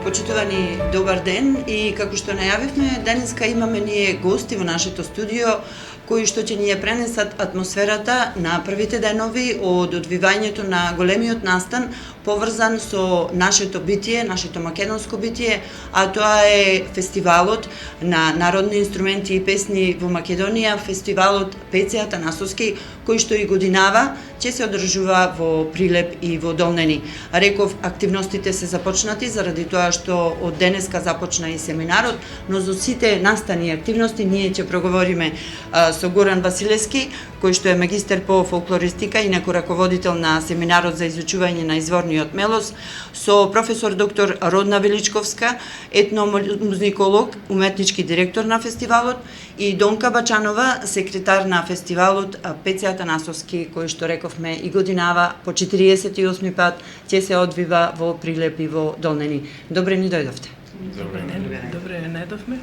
Почитувани, добар ден и како што најавивме, денеска имаме ние гости во нашето студио кои што ќе ни ја пренесат атмосферата на првите денови од одвивањето на големиот настан поврзан со нашето битие, нашето македонско битие, а тоа е фестивалот на народни инструменти и песни во Македонија, фестивалот Пеце Атанасовски, кој што и годинава ќе се одржува во Прилеп и во Долнени. Реков, активностите се започнати заради тоа што од денеска започна и семинарот, но за сите настани и активности ние ќе проговориме со Горан Василевски, кој што е магистер по фолклористика и инаку раководител на семинарот за изучување на изворниот мелос, со професор доктор Родна Величковска, етномузиколог, уметнички директор на фестивалот, и Донка Бачанова, секретар на фестивалот Пеце Атанасовски, кој што рековме и годинава по 48 пат ќе се одвива во Прилеп и во Долнени. Добре ни дојдовте. Добре не дојдовме.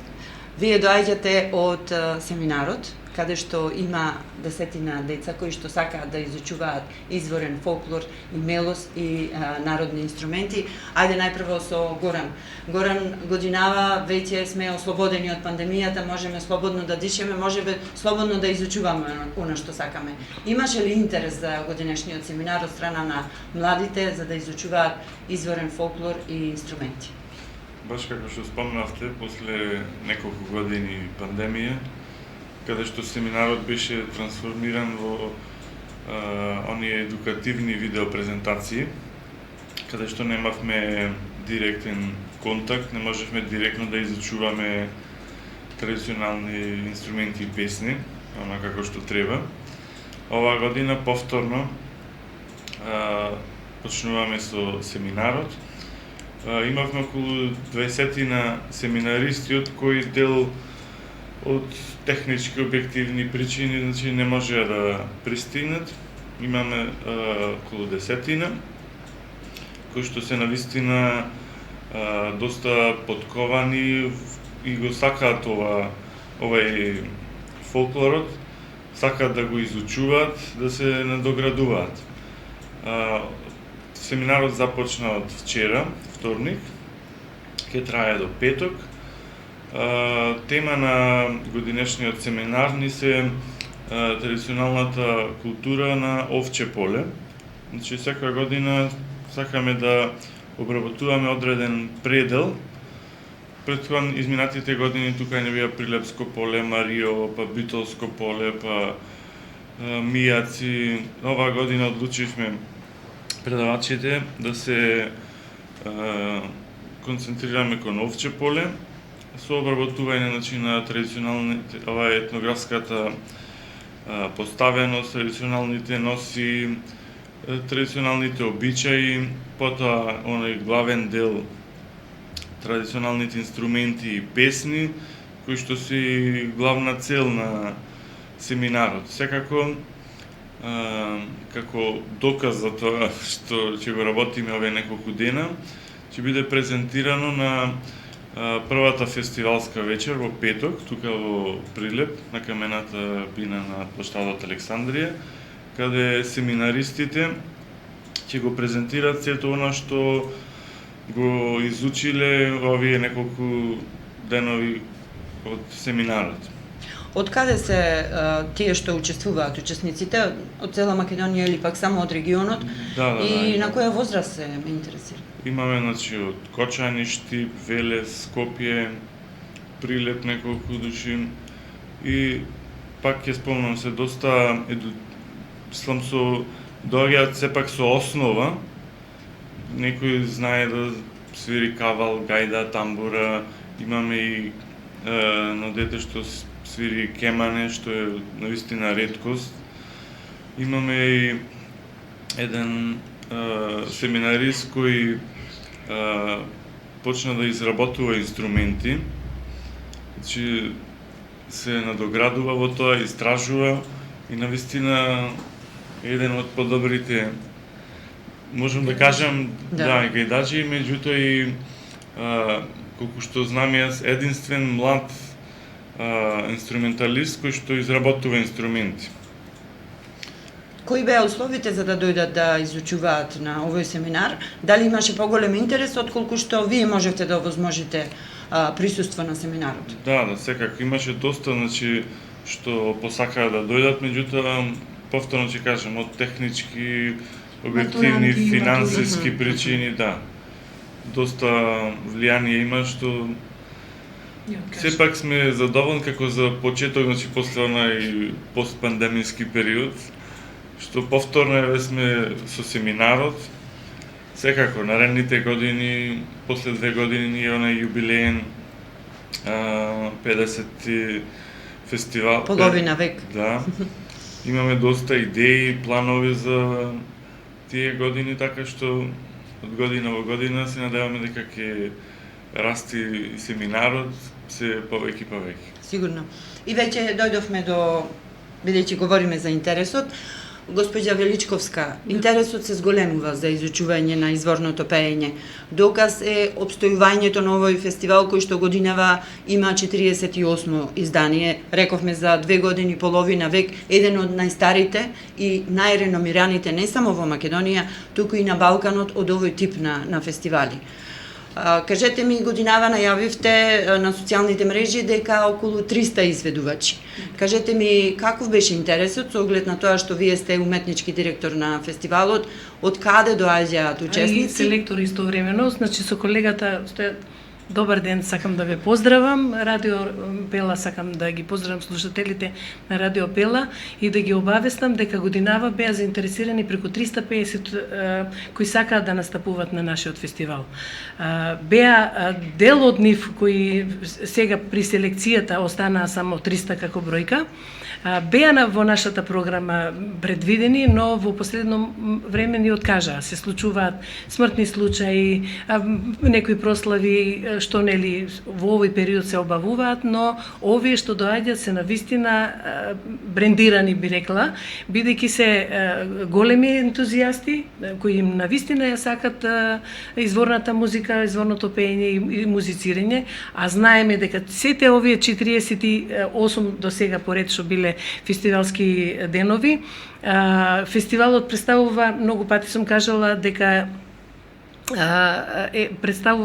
Вие доаѓате од семинарот, каде што има десетина деца кои што сакаат да изучуваат изворен фолклор и мелос и народни инструменти. Ајде најпрво со Горан. Горан, годинава веќе сме ослободени од пандемијата, можеме слободно да дишеме, можеме слободно да изучуваме она што сакаме. Имаше ли интерес за годинешниот семинар од страна на младите за да изучуваат изворен фолклор и инструменти? Баш како што спомнавте, после неколку години пандемија, каде што семинарот беше трансформиран во оние едукативни видеопрезентации, каде што немавме директен контакт, не можевме директно да изучуваме традиционални инструменти и песни, она како што треба. Оваа година повторно почнуваме со семинарот. Имавме околу 20 семинаристи, од кои дел од технички објективни причини, значи не можеа да пристигнат. Имаме околу 10 кои што се навистина доста подковани и го сакаат овај фолклорот, сакаат да го изучуваат, да се надоградуваат. Семинарот започна од вчера, вторник, ќе трае до петок. Тема на годинешниот семинар ни се традиционалната култура на овче поле. Значи, секоја година сакаме да обработуваме одреден предел. Претходно изминатите години тука не бија Прилепско поле, Мариово, па Битолско поле, па Мијаци. Оваа година одлучивме предавачите да се концентрираме кон овче поле, со обработување на традиционалните, ова е етнографската поставеност, традиционалните носи, традиционалните обичаи, потоа оној главен дел традиционалните инструменти и песни, кои што се главна цел на семинарот. Секако, како доказ за тоа што ќе го работиме овие неколку дена, ќе биде презентирано на првата фестивалска вечер во петок, тука во Прилеп, на камената бина на плоштадот Александрија, каде семинаристите ќе го презентираат сето она што го изучиле овие неколку денови од семинарот. Од каде се тие што учествуваат, учесниците, од цела Македонија или пак само од регионот? И на која возраст се ме интересира? Имаме, значи, од Кочани, Штип, Велес, Скопје, Прилеп неколку души и пак ќе спомнам се доста доаѓаат сепак со основа. Некој знае да свири кавал, гајда, тамбура, имаме и на дете што свири кемане, што е навистина реткост. Имаме и еден семинарист кој почна да изработува инструменти, значи се надоградува во тоа, истражува и навистина еден од подобрите, можам да кажам, гајдачи, меѓутоа и колку што знам јас, единствен млад инструменталист кој што изработува инструменти. Кои беа условите за да дојдат да изучуваат на овој семинар? Дали имаше поголем интерес отколку што вие можевте да овозможите присуство на семинарот? Да, секако имаше доста, значи, што посакаа да дојдат, меѓутоа повторно ќе кажем, од технички, објективни, финансиски причини, да. Доста влијание има што сепак сме задоволни како за почеток, значи после онај постпандемиски период, што повторно еве сме со семинарот. Секако наредните години, после 2 години ние онај јубилеен 50 фестивал. Половина век. Да. Имаме доста идеи, планови за тие години, така што од година во година се надеваме дека ќе расти и семинарот се повеќе и повеќе. Сигурно. И веќе дојдовме до, бидејќи говориме за интересот, Госпоѓа Величковска, интересот се зголемува за изучување на изворното пеење. Доказ е обстојувањето на овој фестивал кој што годинава има 48 издание. Рековме за 2 години и половина век, еден од најстарите и најреномираните не само во Македонија, туку и на Балканот од овој тип на фестивали. Кажете ми, годинава најавивте на социјалните мрежи дека околу 300 изведувачи. Кажете ми, каков беше интересот со оглед на тоа што вие сте уметнички директор на фестивалот, од каде доаѓаат учесници? И селектори истовремено, значи со колегата стојат. Добар ден, сакам да ве поздравам. Радио Пела, сакам да ги поздравам слушателите на Радио Пела и да ги обавестам дека годинава беа заинтересирани преку 350 кои сакаат да настапуваат на нашиот фестивал. Беа дел од нив кои сега при селекцијата останаа само 300 како бројка. Беа во нашата програма предвидени, но во последно време ни откажаа. Се случуваат смртни случаи, некои прослави што нели во овој период се обавуваат, но овие што доаѓаат се навистина брендирани, би рекла, бидејќи се големи ентузијасти кои им навистина ја сакат изворната музика, изворното пеење и музицирање, а знаеме дека сите овие 48 до сега поред што биле фестивалски денови, фестивалот представува, многу пати сум кажала дека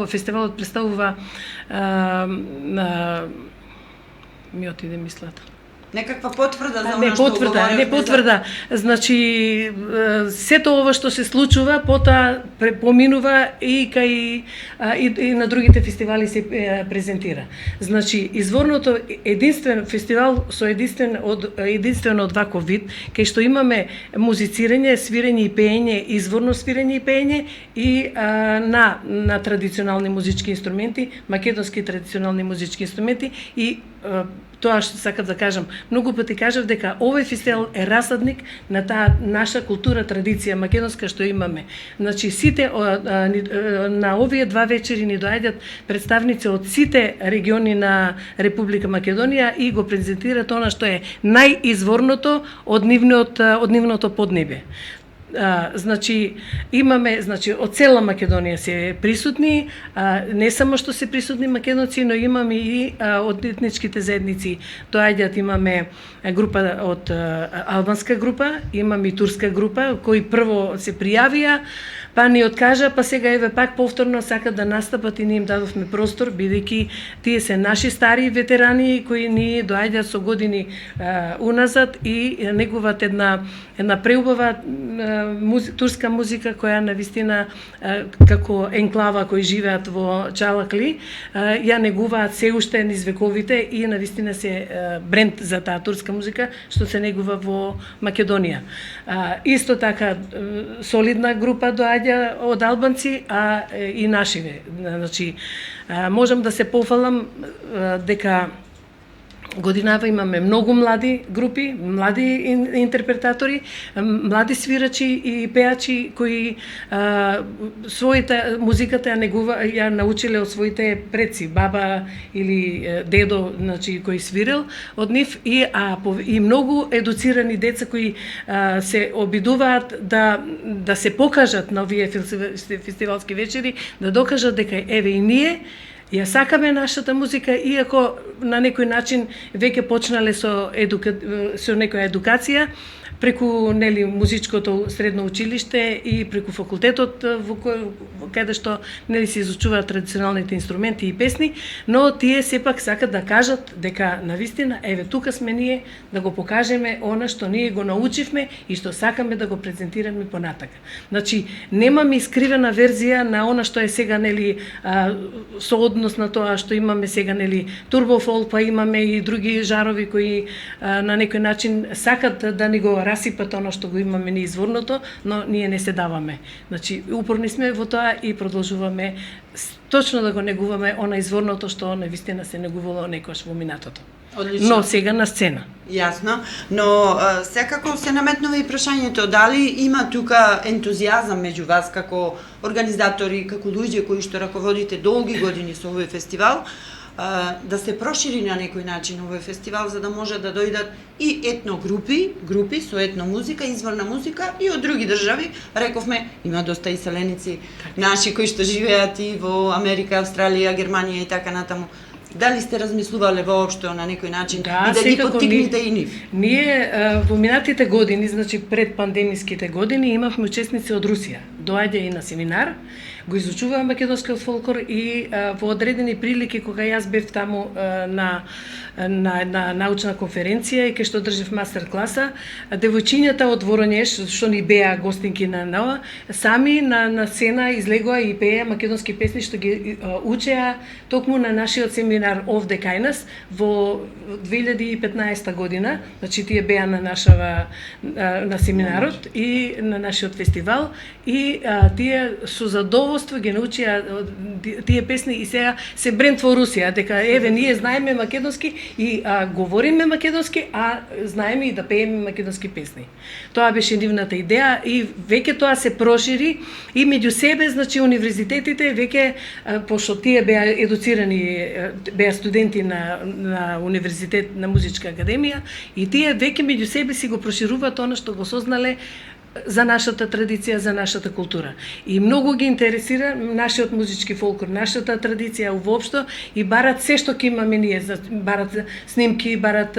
фестивалот представува ми отиде мислата. Некаква потврда за она што говоревме. Не потврда. Значи, сето ова што се случува, потоа поминува и кај и на другите фестивали се презентира. Значи, изворното единствен фестивал со единствено од ваков вид, кај што имаме музицирање, свирење и пеење, изворно свирење и пеење и на традиционални музички инструменти, македонски традиционални музички инструменти и тоа што сакам да кажам, многу пати кажав дека овој фестивал е расадник на таа наша култура, традиција македонска што имаме. Значи сите на овие 2 вечери ни доаѓаат представници од сите региони на Република Македонија и го презентираат она што е најизворното од нивното поднебе. Значи имаме од цела Македонија се присутни, не само што се присутни македонци, но имаме и од етничките заедници доаѓаат, имаме група од албанска група, имаме и турска група кои прво се пријавија, па ни откажа, па сега еве пак повторно сакат да настапат и ние им дадовме простор, бидејќи тие се наши стари ветерани кои ни доаѓаат со години уназад и негуваат една преубава турска музика која навистина како енклава кои живеат во Чалакли ја негуваат се уште низ вековите и навистина се бренд за таа турска музика што се негува во Македонија. Исто така солидна група доаѓа од албанци, а и нашиве. Значи можам да се пофалам дека годинава имаме многу млади групи, млади интерпретатори, млади свирачи и пеачи кои својата музиката ја научиле од своите предци, баба или дедо, значи кој свирел од нив и многу едуцирани деца кои се обидуваат да се покажат на овие фестивалски вечери, да докажат дека еве и ние ја сакаме нашата музика, иако на некој начин веќе почнале со некоја едукација, преку нели музичкото средно училиште и преку факултетот каде што нели се изучуваат традиционалните инструменти и песни, но тие сепак сакат да кажат дека навистина еве тука сме ние да го покажеме она што ние го научивме и што сакаме да го презентираме понатака. Значи немаме искривена верзија на она што е сега нели со однос на тоа што имаме сега нели турбофолк, па имаме и други жарови кои на некој начин сакат да ни го расипат оно што го имаме ни изворното, но ние не се даваме. Значи упорни сме во тоа и продолжуваме точно да го негуваме она изворното што навистина се негувало некојаш во минатото. Одлично. Но сега на сцена. Јасно, но секако се наметнува и прашањето дали има тука ентузијазам меѓу вас како организатори, како луѓе кои што раководите долги години со овој фестивал, да се прошири на некој начин овој фестивал за да може да дојдат и групи со етно музика, изворна музика и од други држави. Рековме, има доста иселеници наши кои што живеат и во Америка, Австралија, Германија и така натаму. Дали сте размислувале воопшто на некој начин и да ги поттикнете и нив? Ние во минатите години, значи пред пандемиските години, имавме учесници од Русија. Доаѓа и на семинар, го изучуваа македонскиот фолклор и во одредени прилики кога јас бев таму на научна конференција и кај што држев мастер класа, девојчињата од Воронеж, што ни беа гостинки на нова, сами на сцена излегоа и пееа македонски песни што ги учеа токму на нашиот семинар овде кај нас во 2015 година, значи тие беа на на семинарот и на нашиот фестивал и тие со задоволство ги научија тие песни и сега се бренд во Русија дека еве ние знаеме македонски и говориме македонски, а знаеме и да пееме македонски песни. Тоа беше нивната идеја и веќе тоа се прошири и меѓу себе, значи универзитетите веќе пошто тие беа едуцирани, беа студенти на универзитет на музичка академија и тие веќе меѓу себе си го прошируваат она што го сознале за нашата традиција, за нашата култура. И многу ги интересира нашиот музички фолклор, нашата традиција воопшто и барат се што ќе имаме ние, барат снимки, барат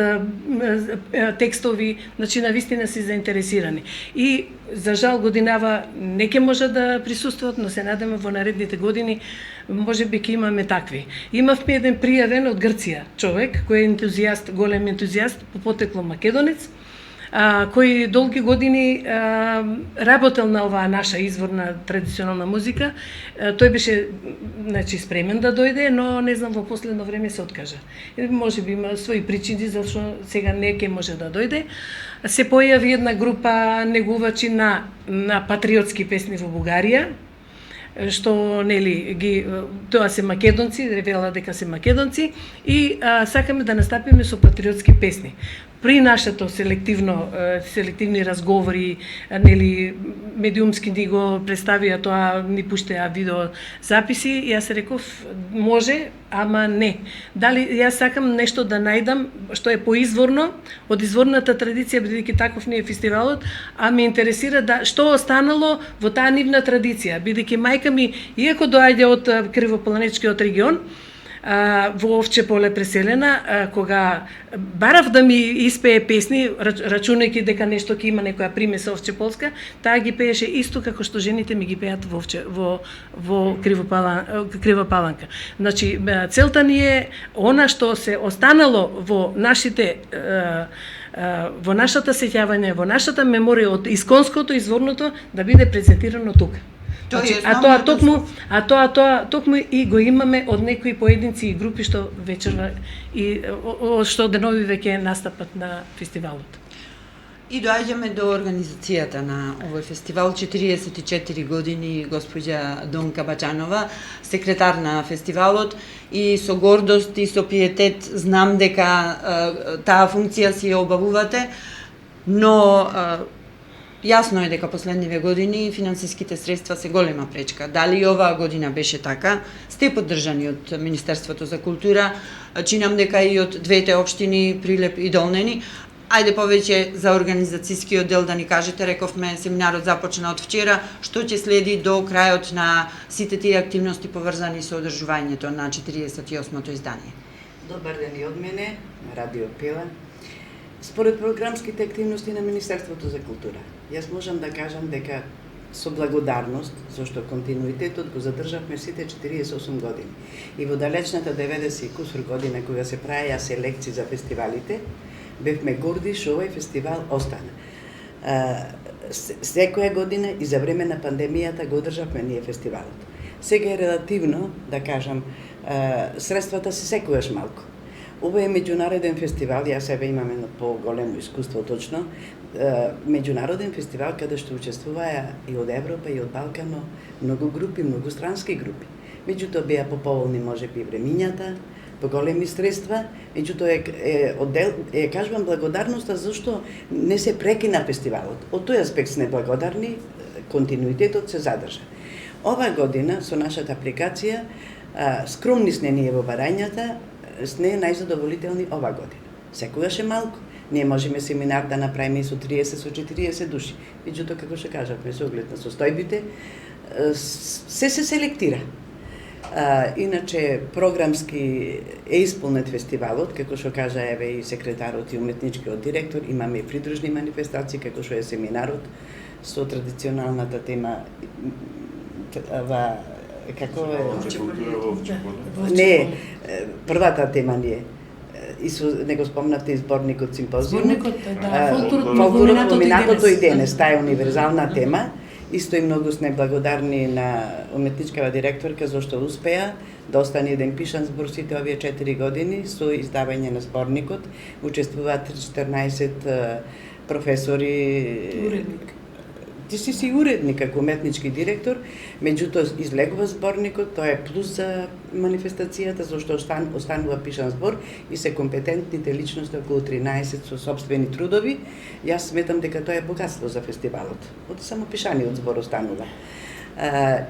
текстови, значи навистина си заинтересирани. И за жал годинава не ќе може да присуствуваат, но се надеваме во наредните години може би ќе имаме такви. Имавме еден пријавен од Грција човек кој е ентузијаст, голем ентузијаст, по потекло македонец, кој долги години работел на оваа наша изворна традиционална музика. Тој беше значи спремен да дојде, но не знам во последно време се откажа. Може би има своји причини зашто сега не ќе може да дојде. Се појави една група негувачи на патриотски песни во Бугарија, што нели ги тоа се македонци, ревела дека се македонци и сакаме да настапиме со патриотски песни. При нашето селективни разговори, нели медиумски ни го представија тоа, ни пуштеа видео записи, јас реков може, ама не. Дали јас сакам нешто да најдам што е поизворно од изворната традиција, бидејќи таков не е фестивалот, а ме интересира што останало во таа нивна традиција, бидејќи мајка ми иако доаѓа од Кривополанечкиот регион, во Овче поле преселена, кога барав да ми испее песни, рачунајќи дека нешто ќе има некоја примеса овче полска, таа ги пееше исто како што жените ми ги пеат во Крива Паланка. Значи, целта ни е она што се останало во нашите во нашата сеќавање, во нашата меморија од исконското, изворното, да биде презентирано тука. Значи, тоа токму и го имаме од некои поединци и групи што вечерва и што денови веќе настапат на фестивалот. И доаѓаме до организацијата на овој фестивал. 44 години госпоѓа Донка Бачанова, секретар на фестивалот, и со гордост и со пиетет знам дека таа функција си ја обавувате, но јасно е дека последниве години финансиските средства се голема пречка. Дали и оваа година беше така? Сте поддржани од Министерството за култура, чинам дека и од двете општини Прилеп и Долнени. Ајде повеќе за организацијскиот дел да ни кажете. Рековме, семинарот започна од вчера, што ќе следи до крајот на сите тие активности поврзани со одржувањето на 48-то издание. Добар ден и од мене, на Радио Пила. Според програмските активности на Министерството за култура, јас можам да кажам дека со благодарност, зашто континуитетот го задржавме сите 48 години. И во далечната 90 и кусур година, кога се правеа селекции за фестивалите, бевме горди што овој фестивал остана. Секоја година и за време на пандемијата го одржавме ние фестивалот. Сега е релативно, да кажам, средствата се секогаш малку. Ова е меѓународен фестивал, јас себе имам едно поголемо искуство точно, меѓународен фестивал каде што учествуваа и од Европа и од Балкано многу групи, многу странски групи. Меѓутоа беа поповолни можеби времињата, поголеми средства, меѓутоа кажувам благодарноста зашто не се прекина фестивалот. Од тој аспект сме благодарни, континуитетот се задржа. Ова година со нашата апликација скромни сме ние во барањата, сме најзадоволителни ова година. Секогаш е малку. Ние можеме семинар да направиме со 30, со 40 души. Меѓутоа, како што кажавме, со оглед на состојбите, се селектира. Иначе, програмски е исполнет фестивалот, како што кажа еве и секретарот и уметничкиот директор, имаме и придружни манифестации, како што е семинарот со традиционалната тема како е? Не, првата тема ни е. И него спомнавте и зборникот симпозиум. Зборникот, фолклорот во минатото и денес. Таа е универзална тема. Исто и многу сме благодарни на уметничкава директорка зашто успеа да остане еден пишан збор сите овие 4 години со издавање на зборникот. Учествуваат 14 професори. Уредник. Ти си уредник како уметнички директор, меѓутоа излегува зборникот, тоа е плюс за манифестацијата, зашто останува пишан збор и се компетентните личности околу 13 со собствени трудови. Јас сметам дека тоа е богатство за фестивалот. Од само пишаниот збор останува.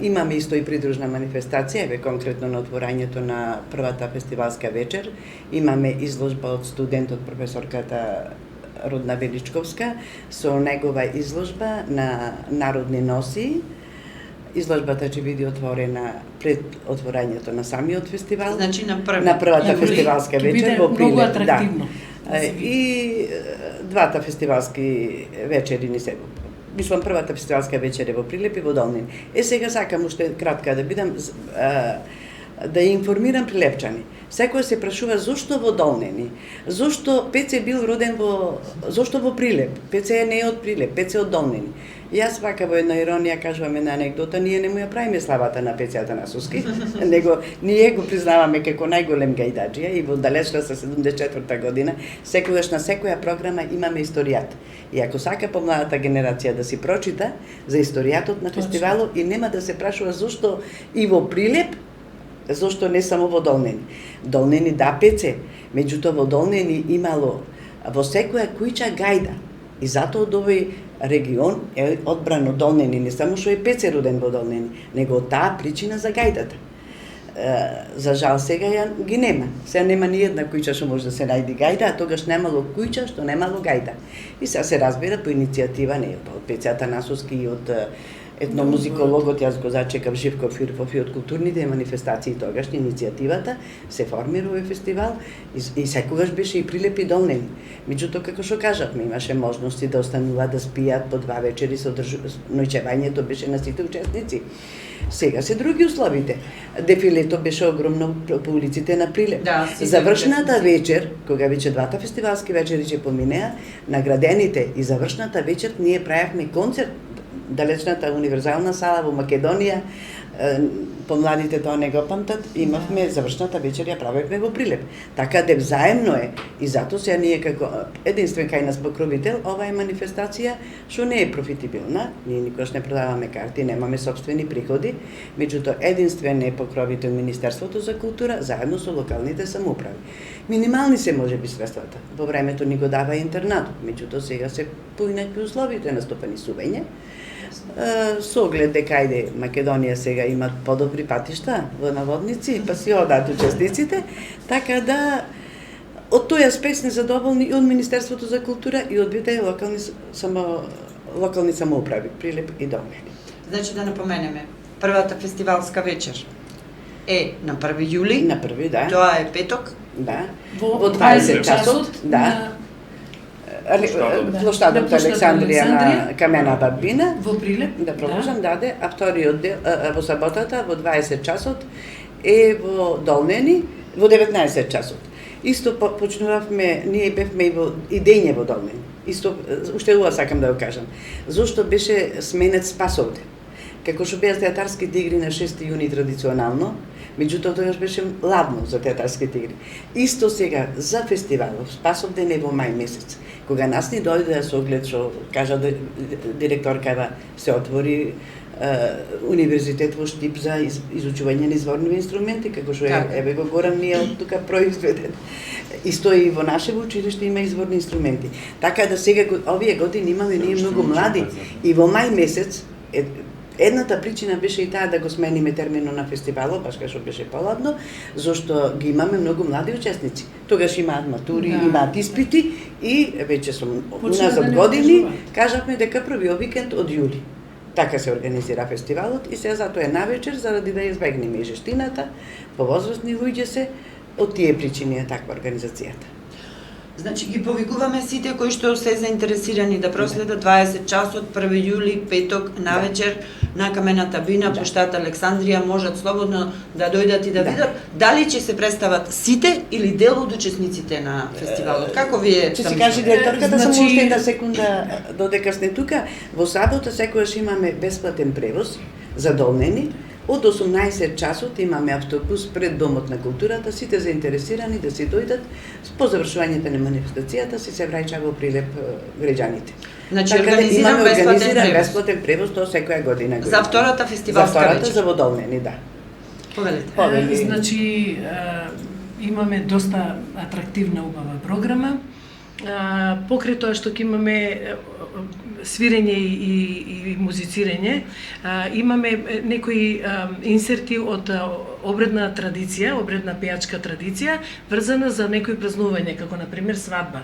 Имаме исто и придружна манифестација, еве конкретно на отворањето на првата фестивалска вечер. Имаме изложба од студентот професорката Родна Величковска со негова изложба на народни носи. Изложбата ќе биде отворена пред отворањето на самиот фестивал. Значи на првата фестивалска вечер во Прилеп. Многу атрактивно. Да. И двата фестивалски вечери ни се. Мислам, првата фестивалска вечер е во Прилеп и во Долнин. Сега сакам уште кратка да бидам да информирам прилепчани. Секој се прашува зошто во Долнени, зошто Пеце бил роден зошто во Прилеп, Пеце не е од Прилеп, Пеце од Долнени. Јас вака во една иронија кажувам една анегдота, ние не му ја правиме славата на Пеце Атанасовски, него ние го признаваме како најголем гајдаджија и во далечната 74-та година, секогаш на секоја програма имаме историјат. И ако сака помладата генерација да си прочита за историјатот на фестивалот и нема да се прашува зошто и во Прилеп, зошто не само во Долнени. Долнени да Пеце, меѓутоа во Долнени имало во секоја куќа гајда. И затоа од овој регион е одбрано Долнени, не само што е Пеце роден во Долнени, него таа причина за гајдата. За жал сега ги нема. Сега нема ни една куќа што може да се најди гајда, а тогаш немало куќа што немало гајда. И сега се разбира по иницијатива не од Пеце Атанасовски и од етномузикологот, јас го зачекав Живко Фирфов и од културните манифестации тогаш иницијативата се формира овој фестивал и секогаш беше и Прилеп и Долнени. Меѓутоа, како што кажавме, имаше можности да остануваат да спијат по 2 вечери, ноќевањето беше на сите учесници. Сега се други условите. Дефилето беше огромно по улиците на Прилеп. Да, завршната вечер, кога веќе двата фестивалски вечери ќе поминеа, наградените и завршната вечер ние правевме концерт далечната универзална сала во Македонија, помладите тоа не го памтат, имавме завршната вечер ја правевме во Прилеп. Така да взаемно е и затоа сега ние како единствен кај нас покровител, ова е манифестација што не е профитибилна, ние никош не продаваме карти, немаме собствени приходи, меѓутоа единствен е покровител Министерството за култура заедно со локалните самоуправи. Минимални се можеби средствата. Во времето ни го дава интернатот, меѓутоа сега се поинакви условите на стопанисување. Со оглед дека ајде Македонија сега имат подобри патишта во наводници, па си одат учесниците, така да од тој аспект сме задоволни и од Министерството за култура и од двете локални самоуправи, Прилеп и Долнени. Значи да напоменеме, првата фестивалска вечер е на 1 јули. На 1, да. Тоа е петок. Да. Во 20 часот, да. плоштадот Александрија на Камената бина. Во Прилеп. Да продолжам, даде, а вториот дел во саботата во 20 часот е во Долнени во 19 часот. Исто почнувавме, ние бевме и во идење во Долнени. Исто уште ова сакам да го кажам. Зошто беше сменет Спасовден? Како што беа театарските игри на 6 јуни традиционално, меѓутоа тогаш беше ладно за театарските игри. Исто сега за фестивалот Спасовден е во мај месец. Кога нас ни дојде со оглед што кажа директоркава се отвори универзитет во Штип за изучување на изворниви инструменти, како што еве го Горан ние од тука произведен. Исто и во нашето училиште има изворни инструменти. Така да сега овие години имаме ние многу млади и во мај месец едната причина беше и таа да го смениме терминот на фестивалот, баш кај што беше поладно, зашто ги имаме многу млади учесници. Тогаш имаат матури, имаат испити и веќе со уназад години кажавме дека првиот викенд од јули. Така се организира фестивалот и се затоа е навечер заради да избегнеме и жестината, повозрастни луѓе се, од тие причини е таква организацијата. Значи ги повикуваме сите кои што се заинтересирани да проследат 20 часот 1 јули петок навечер на Камената бина, плоштад Александрија, можат слободно да дојдат и да видат дали ќе се представат сите или дел од учесниците на фестивалот. Како вие Ќе се каже директорката, само уште една секунда додека сте тука, во сабота секогаш имаме бесплатен превоз за Долнени. Од 18 часот имаме автобус пред Домот на културата, сите заинтересирани да си дојдат по завршувањето на манифестацијата си се враќа во Прилеп граѓаните. Значи така организиран бесплатен превоз, тоа секоја година. За втората фестивалска вечер. За втората за во Долнени, да. Повелете. Значи имаме доста атрактивна убава програма. Покрај тоа што ќе имаме свирење и музицирање, имаме некои инсерти од обредна традиција, обредна пејачка традиција, врзана за некои празнување, како на пример свадба.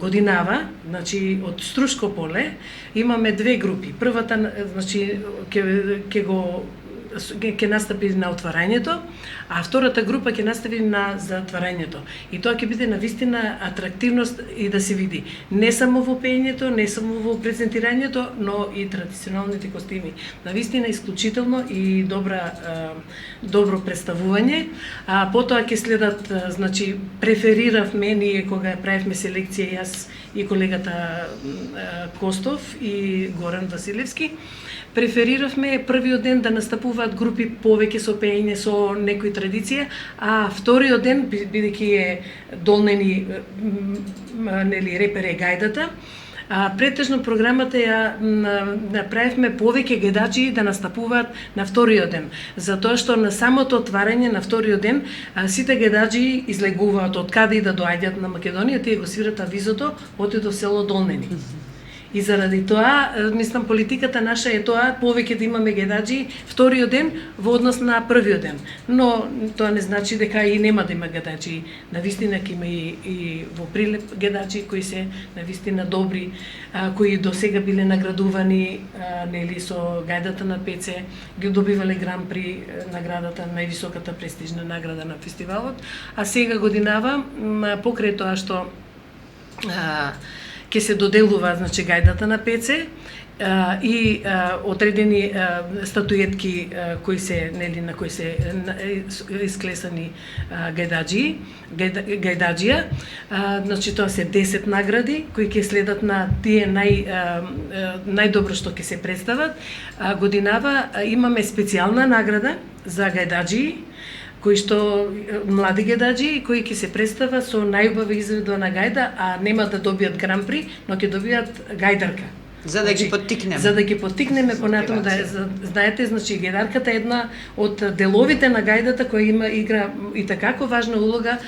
Годинава, значи од Струшко поле, имаме две групи. Првата, значи ќе настапи на отварањето, а втората група ќе настапи на затварањето. И тоа ќе биде навистина атрактивност и да се види не само во пеењето, не само во презентирањето, но и традиционалните костими. Навистина исклучително и добро представување. А потоа ќе следат, значи префериравме ние кога правевме селекција јас и колегата Костов и Горан Василевски. Префериравме првиот ден да настапуваат групи повеќе со пеење, со некои традиција, а вториот ден, бидејќи е Долнени, нели, репер е гајдата, претежно програмата ја направивме повеќе гедачи да настапуваат на вториот ден, затоа што на самото отварање на вториот ден сите гедачи излегуваат од каде и да доаѓаат на Македонија, тие го свират авизото, оти до село Долнени. И заради тоа, мислам, политиката наша е тоа, повеќе да имаме гедаджи вториот ден во однос на првиот ден. Но тоа не значи дека и нема да има гедаджи. Навистина ќе има и во Прилеп гедаджи кои се навистина добри, кои до сега биле наградувани, нели, со гајдата на ПЦ, ги добивале гран при наградата, највисоката престижна награда на фестивалот. А сега годинава, покрај тоа што ќе се доделува, значи, гајдата на ПЦ и одредени статуетки кои се, нели, на кои се исклесани гајдаджија. Значи тоа се 10 награди кои ќе следат на тие најдобро што ќе се представат. Годинава имаме специјална награда за гајдаджии, кои што млади гедаджи кои ќе се представа со најубава изведба на гајда, а нема да добијат гран-при, но ќе добијат гајдарка. За да ги поттикнеме. За да ги поттикнеме понатаму, да знаете, значи гедарката е една од деловите на гајдата која игра и такако важна улога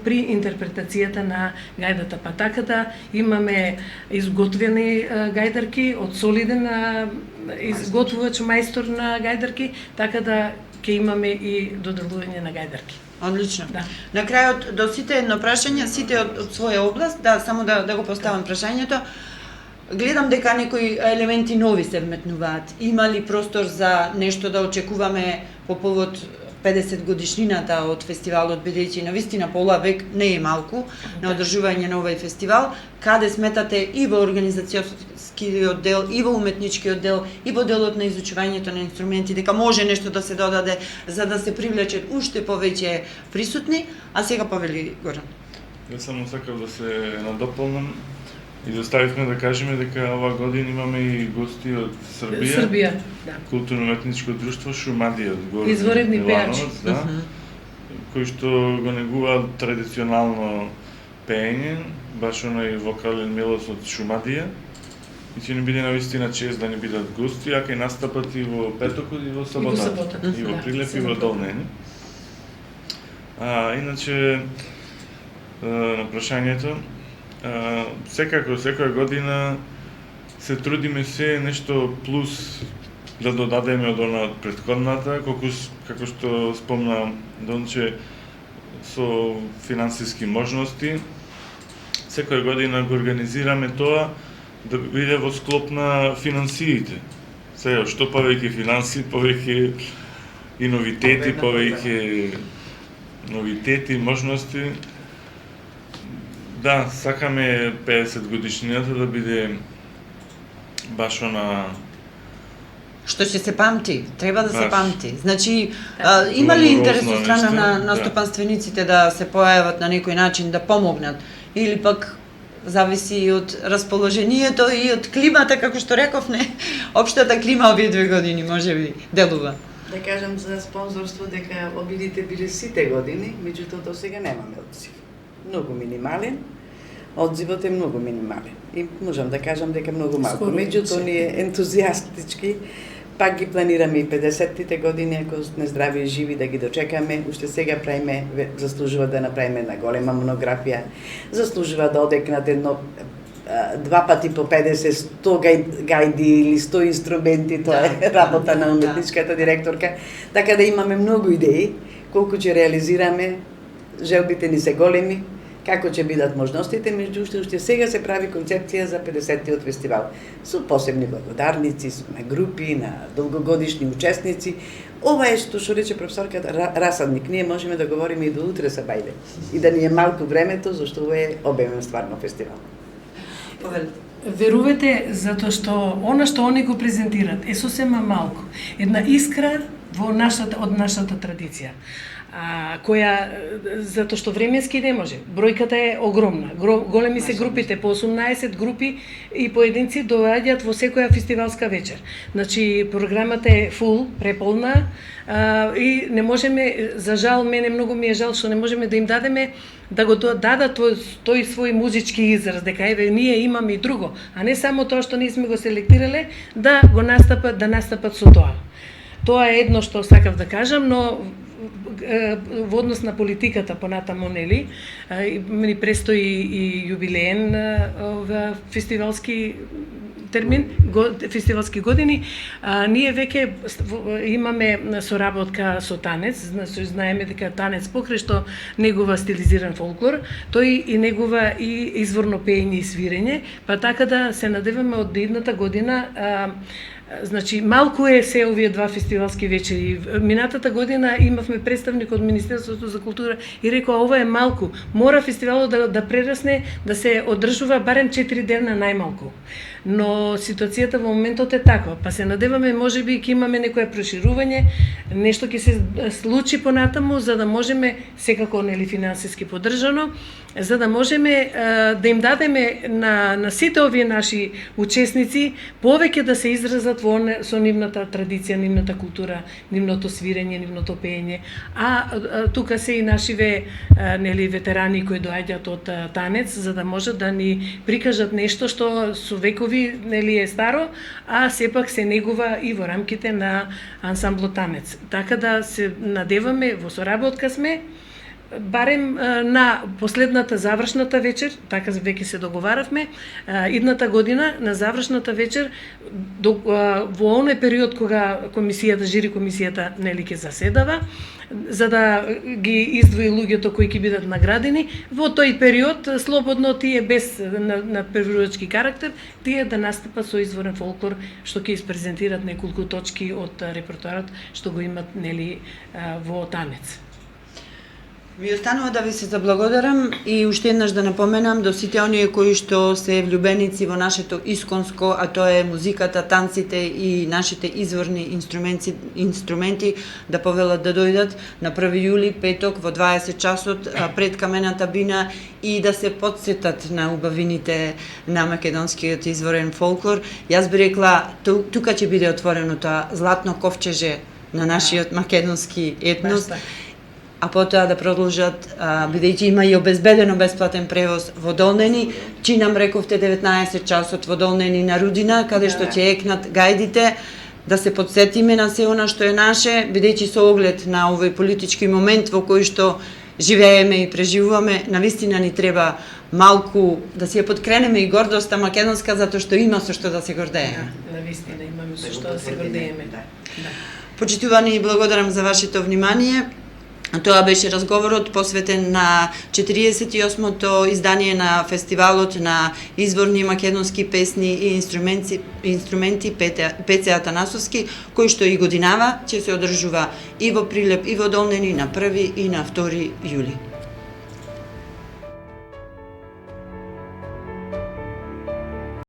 при интерпретацијата на гајдата. Па така да имаме изготвени гајдарки од солиден изготвувач мајстор на гајдарки, така да ќе имаме и доделување на гајдарки. Одлично. Да. На крајот до сите едно прашање, сите од своја област, само да го поставам прашањето. Гледам дека некои елементи нови се вметнуваат. Има ли простор за нешто да очекуваме по повод 50 годишнината од фестивалот, бидејќи навистина пола век не е малку на одржување на овој фестивал, каде сметате и во организацијскиот дел, и во уметничкиот дел, и во делот на изучувањето на инструменти, дека може нешто да се додаде за да се привлечат уште повеќе присутни, а сега повели Горан. Јас само сакав да се надополнам и заставивме да кажеме дека оваа година имаме и гости од Србија, да. Културно-уметничко друштво Шумадија, Изворедни пејачи, да, кои што го негуваат традиционално пеење, баш оној вокален мелос од Шумадија. И ќе ни биде навистина чест да ни бидат гости, а ќе настапат и во петокот и во саботата, и во Прилеп и во Долнени. Иначе, на прашањето, секако, секоја година се трудиме се нешто плюс да додадеме од она од претходната, како што спомна Донче, со финансиски можности. Секоја година го организираме тоа да биде во склоп на финансиите. Сега, што повеќе финанси, повеќе и новитети, повеќе новитети, можности. Да, сакаме 50 годишнината да биде баш она... Што ќе се памти, треба да се памти. Значи, има ли интерес од страна на стопанствениците да се појават на некој начин, да помогнат? Или пак зависи и од расположението и од климата, како што рековме, општата клима овие 2 години можеби делува. Да кажам за спонзорство дека обидите биле сите години, меѓутоа до сега немаме одзив. Многу минимален, одзивот е многу минимален. И можам да кажам дека многу малку. Меѓутоа ние ентузијастички пак ги планираме и 50-тите години, ако сме здрави и живи, да ги дочекаме. Уште сега правиме, заслужува да направиме една голема монографија, заслужува да одекнат едно 2 пати по 50, 100 гајди или 100 инструменти, тоа е работа на уметничката директорка. Така да имаме многу идеи, колку ќе реализираме, желбите ни се големи, како ќе бидат можностите, уште сега се прави концепција за 50-тиот фестивал. Со посебни благодарници, на групи, на долгогодишни учесници. Ова е што рече професорката расадник. Ние можеме да говориме и до утре са бајле. И да ни е малку времето, зашто ова е обемен стварно фестивал. Верувате, затоа што она што они го презентират е сосема малку. Една искра од нашата традиција. Која, затоа што временски не може. Бројката е огромна. Големи се групите, по 18 групи и поединци доаѓаат во секоја фестивалска вечер. Значи, програмата е фул, преполна, и не можеме, за жал, мене многу ми е жал што не можеме да им дадеме да го дадат тој свој музички израз, дека еве ние имаме и друго, а не само тоа што ние сме го селектирале да го настапат со тоа. Тоа е едно што сакав да кажам, но во однос на политиката понатамо, нели, ни престои и юбилеен фестивалски термин, фестивалски години, ние веќе имаме соработка со танец, знаеме дека танец покрај што негува стилизиран фолклор, тој и негува и изворно пеење и свирење, па така да се надеваме од едната година. Значи, малку е се овие 2 фестивалски вечери. Минатата година имавме представник од Министерството за култура и рекоа ова е малку. Мора фестивалот да прерасне, да се одржува барем 4 дена најмалку. Но ситуацијата во моментот е таква. Па се надеваме, можеби ќе имаме некое проширување, нешто ќе се случи понатаму, за да можеме, секако нели финансиски поддржано, за да можеме да им дадеме на сите овие наши учесници повеќе да се изразат со нивната традиција, нивната култура, нивното свирење, нивното пеење. Тука се и нашиве нели ветерани кои доаѓаат од танец, за да можат да ни прикажат нешто што со векови нели е старо, а сепак се негува и во рамките на ансамблот танец. Така да се надеваме, во соработка сме, барем на последната завршната вечер, така веќе се договаравме, идната година на завршната вечер во оној период кога жири комисијата нели ќе заседава, за да ги издвои луѓето кои ќе бидат наградени, во тој период слободно тие без на преводачки карактер, тие да настапат со изворен фолклор, што ќе испрезентират неколку точки од репертоарот што го имат нели во танец. Ми останува да ви се заблагодарам и уште еднаш да напоменам до сите оние кои што се влюбеници во нашето исконско, а тоа е музиката, танците и нашите изворни инструменти да повелат да дојдат на 1 јули, петок во 20 часот пред Камената бина и да се потсетат на убавините на македонскиот изворен фолклор. Јас би рекла, тука ќе биде отворено тоа златно ковчеже на нашиот македонски етнос. А потоа да продолжат, бидејќи има и обезбедено бесплатен превоз во Долнени, чи нам рековте 19 часот во Долнени на Рудина, каде што ќе екнат гајдите, да се подсетиме на се она што е наше, бидејќи со оглед на овој политички момент во кој што живееме и преживуваме, навистина ни треба малку да си ја подкренеме и гордоста македонска, затоа што има со што да се гордееме. Навистина имаме со што да се гордееме. Почитувани, благодарам за вашето внимание. Тоа беше разговорот посветен на 48-то издание на фестивалот на изворни македонски песни и инструменти Пеце Атанасовски, кој што и годинава ќе се одржува и во Прилеп и во Долнени на 1 и на 2 јули.